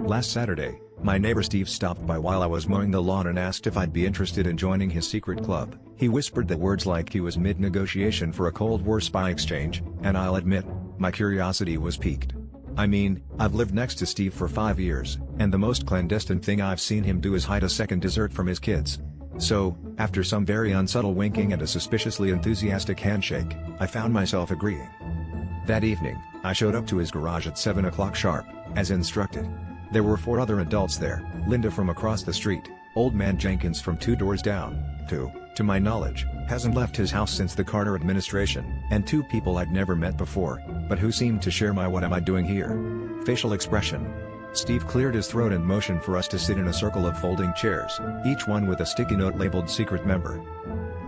Last Saturday, my neighbor Steve stopped by while I was mowing the lawn and asked if I'd be interested in joining his secret club. He whispered the words like he was mid-negotiation for a Cold War spy exchange, and I'll admit, my curiosity was piqued. I mean, I've lived next to Steve for 5 years, and the most clandestine thing I've seen him do is hide a second dessert from his kids. So, after some very unsubtle winking and a suspiciously enthusiastic handshake, I found myself agreeing. That evening, I showed up to his garage at 7 o'clock sharp, as instructed. There were 4 other adults there, Linda from across the street, Old Man Jenkins from 2 doors down, who, to my knowledge, hasn't left his house since the Carter administration, and 2 people I'd never met before, but who seemed to share my "what am I doing here?" facial expression. Steve cleared his throat and motioned for us to sit in a circle of folding chairs, each one with a sticky note labeled secret member.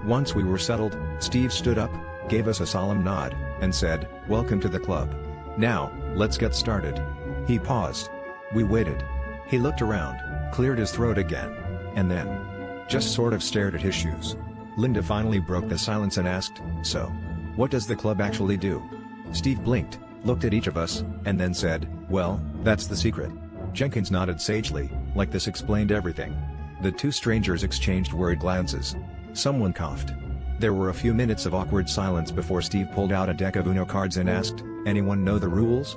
Once we were settled, Steve stood up, gave us a solemn nod, and said, "Welcome to the club. Now, let's get started." He paused. We waited. He looked around, cleared his throat again, and then just sort of stared at his shoes. Linda finally broke the silence and asked, "So, what does the club actually do?" Steve blinked, looked at each of us, and then said, "Well, that's the secret." Jenkins nodded sagely, like this explained everything. The 2 strangers exchanged worried glances. Someone coughed. There were a few minutes of awkward silence before Steve pulled out a deck of Uno cards and asked, "Anyone know the rules?"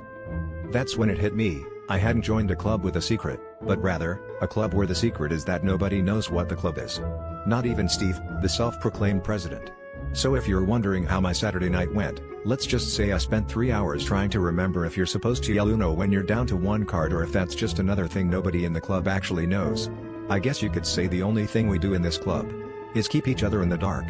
That's when it hit me. I hadn't joined a club with a secret, but rather, a club where the secret is that nobody knows what the club is. Not even Steve, the self-proclaimed president. So if you're wondering how my Saturday night went, let's just say I spent 3 hours trying to remember if you're supposed to yell Uno when you're down to 1 card or if that's just another thing nobody in the club actually knows. I guess you could say the only thing we do in this club is keep each other in the dark.